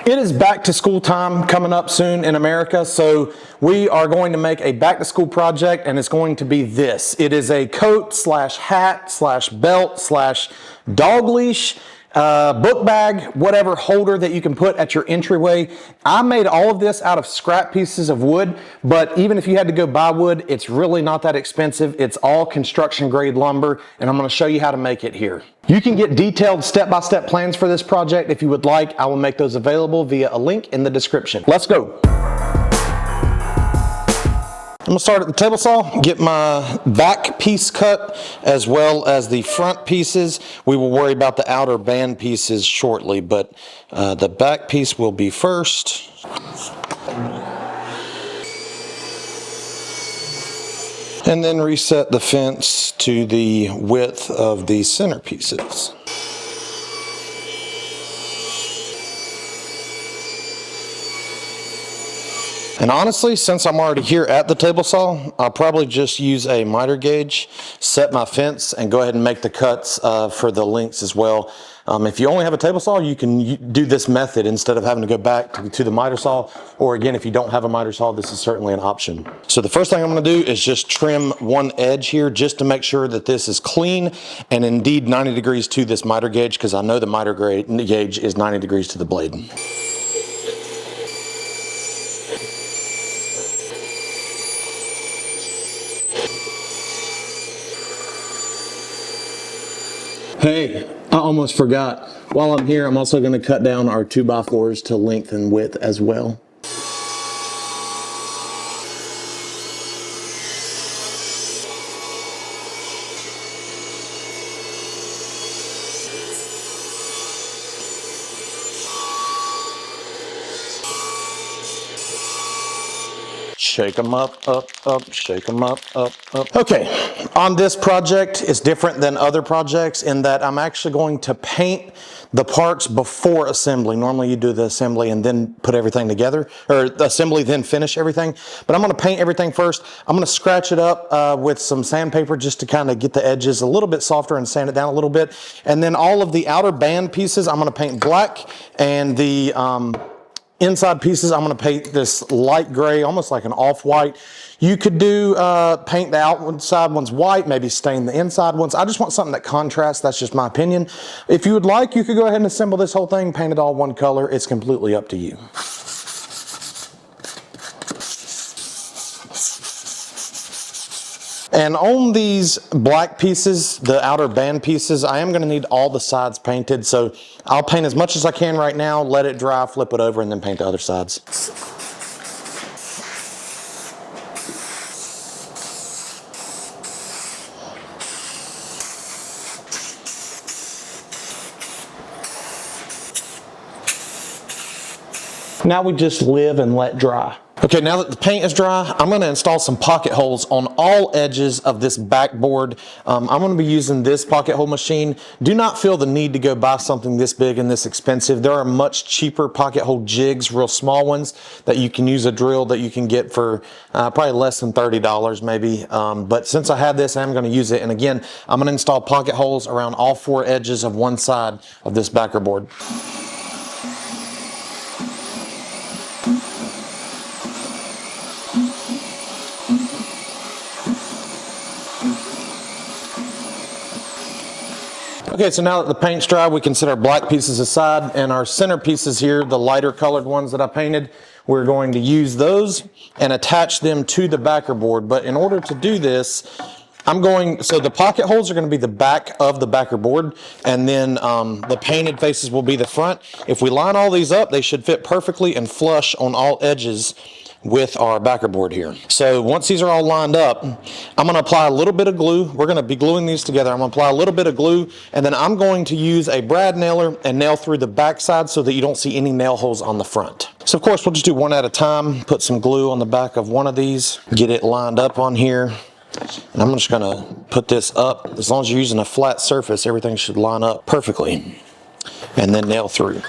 It is back to school time coming up soon in America, so we are going to make a back to school project, and it's going to be this. It is a coat slash hat slash belt slash dog leash, book bag, whatever holder that you can put at your entryway. I made all of this out of scrap pieces of wood, but even if you had to go buy wood, it's really not that expensive. It's all construction grade lumber, and I'm going to show you how to make it here. You can get detailed step-by-step plans for this project if you would like. I will make those available via a link in the description. Let's go. I'm gonna start at the table saw, get my back piece cut as well as the front pieces. We will worry about the outer band pieces shortly, but the back piece will be first. And then reset the fence to the width of the center pieces. And honestly, since I'm already here at the table saw, I'll probably just use a miter gauge, set my fence, and go ahead and make the cuts for the lengths as well. If you only have a table saw, you can do this method instead of having to go back to the miter saw. Or again, if you don't have a miter saw, this is certainly an option. So the first thing I'm gonna do is just trim one edge here just to make sure that this is clean and indeed 90 degrees to this miter gauge, because I know the miter gauge is 90 degrees to the blade. Hey, I almost forgot. While I'm here, I'm also going to cut down our 2x4s to length and width as well. Shake them up, shake them up. Okay, on this project, it's different than other projects in that I'm actually going to paint the parts before assembly. Normally you do the assembly and then put everything together, or the assembly then finish everything. But I'm gonna paint everything first. I'm gonna scratch it up with some sandpaper just to kind of get the edges a little bit softer and sand it down a little bit. And then all of the outer band pieces, I'm gonna paint black, and the inside pieces, I'm going to paint this light gray, almost like an off-white. You could do paint the outside ones white, maybe stain the inside ones. I just want something that contrasts. That's just my opinion. If you would like, you could go ahead and assemble this whole thing, paint it all one color. It's completely up to you. And on these black pieces, the outer band pieces, I am going to need all the sides painted. So I'll paint as much as I can right now, let it dry, flip it over, and then paint the other sides. Now we just live and let dry. Okay, now that the paint is dry, I'm going to install some pocket holes on all edges of this backboard. I'm going to be using this pocket hole machine. Do not feel the need to go buy something this big and this expensive. There are much cheaper pocket hole jigs, real small ones, that you can use a drill that you can get for probably less than $30 maybe. But since I have this, I'm going to use it. And again, I'm going to install pocket holes around all four edges of one side of this backer board. Okay, so now that the paint's dry, we can set our black pieces aside, and our center pieces here, the lighter colored ones that I painted, we're going to use those and attach them to the backer board. But in order to do this, so the pocket holes are going to be the back of the backer board, and then the painted faces will be the front. If we line all these up, they should fit perfectly and flush on all edges with our backer board here. So once these are all lined up, I'm going to apply a little bit of glue. We're going to be gluing these together. I'm going to apply a little bit of glue, and then I'm going to use a brad nailer and nail through the back side so that you don't see any nail holes on the front. So of course we'll just do one at a time. Put some glue on the back of one of these, get it lined up on here, and I'm just going to put this up. As long as you're using a flat surface, everything should line up perfectly, and then nail through.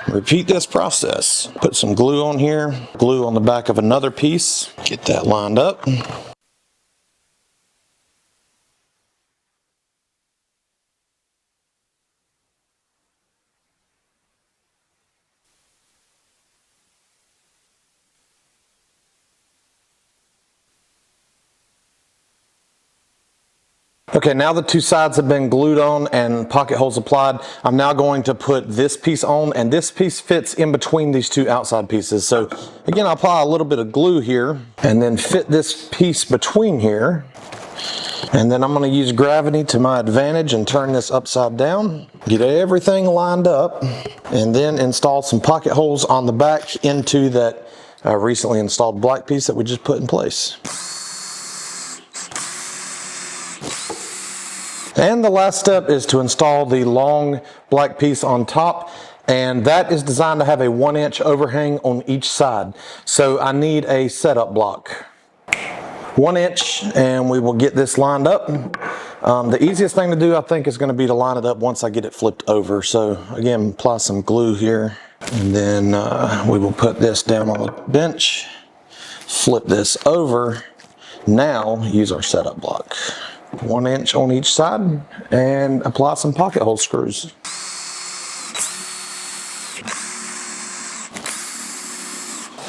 Repeat this process. Put some glue on here, glue on the back of another piece, get that lined up. Okay, now the two sides have been glued on and pocket holes applied. I'm now going to put this piece on, and this piece fits in between these two outside pieces. So again, I'll apply a little bit of glue here and then fit this piece between here. And then I'm going to use gravity to my advantage and turn this upside down, get everything lined up, and then install some pocket holes on the back into that recently installed black piece that we just put in place. And the last step is to install the long black piece on top, and that is designed to have a 1-inch overhang on each side. So I need a setup block. 1 inch, and we will get this lined up. The easiest thing to do, I think, is going to be to line it up once I get it flipped over. So again, apply some glue here, and then we will put this down on the bench, flip this over. Now use our setup block. 1 inch on each side, and apply some pocket hole screws.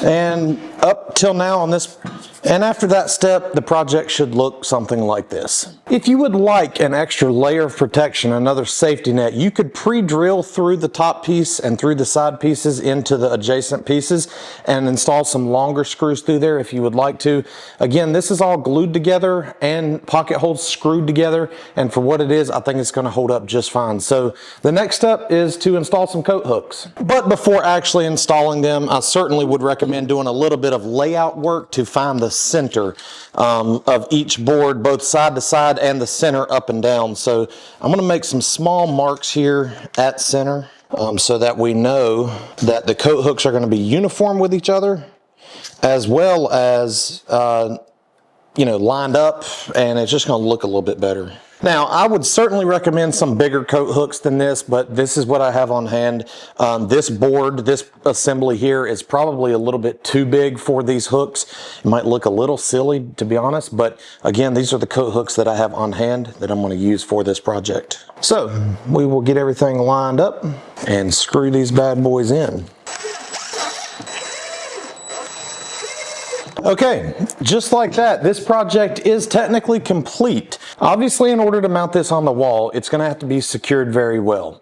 And up till now on this, and after that step, the project should look something like this. If you would like an extra layer of protection, another safety net, you could pre-drill through the top piece and through the side pieces into the adjacent pieces and install some longer screws through there if you would like to. Again, this is all glued together and pocket holes screwed together, and for what it is, I think it's going to hold up just fine. So the next step is to install some coat hooks. But before actually installing them, I certainly would recommend doing a little bit of layout work to find the center of each board, both side to side and the center up and down. So I'm going to make some small marks here at center so that we know that the coat hooks are going to be uniform with each other, as well as lined up, and it's just going to look a little bit better. Now, I would certainly recommend some bigger coat hooks than this, but this is what I have on hand. This board, this assembly here is probably a little bit too big for these hooks. It might look a little silly, to be honest, but again, these are the coat hooks that I have on hand that I'm going to use for this project. So we will get everything lined up and screw these bad boys in. Okay, just like that, this project is technically complete. Obviously, in order to mount this on the wall, it's going to have to be secured very well.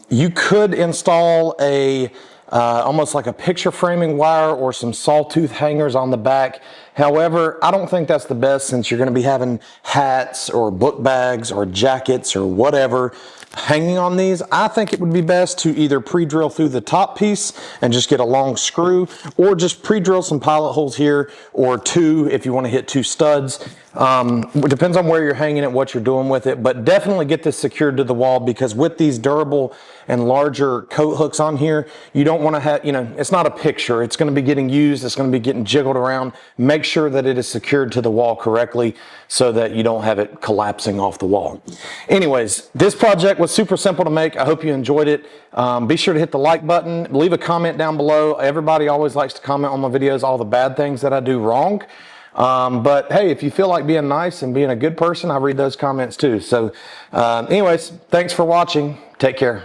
You could install a almost like a picture framing wire or some sawtooth hangers on the back. However, I don't think that's the best, since you're going to be having hats or book bags or jackets or whatever hanging on these. I think it would be best to either pre-drill through the top piece and just get a long screw, or just pre-drill some pilot holes here, or two if you want to hit 2 studs. It depends on where you're hanging it, what you're doing with it, but definitely get this secured to the wall, because with these durable and larger coat hooks on here, you don't want to have, it's not a picture. It's going to be getting used. It's going to be getting jiggled around. Make sure that it is secured to the wall correctly so that you don't have it collapsing off the wall. Anyways, this project was super simple to make. I hope you enjoyed it. Be sure to hit the like button. Leave a comment down below. Everybody always likes to comment on my videos, all the bad things that I do wrong. But hey, if you feel like being nice and being a good person, I read those comments too. So anyways, thanks for watching. Take care.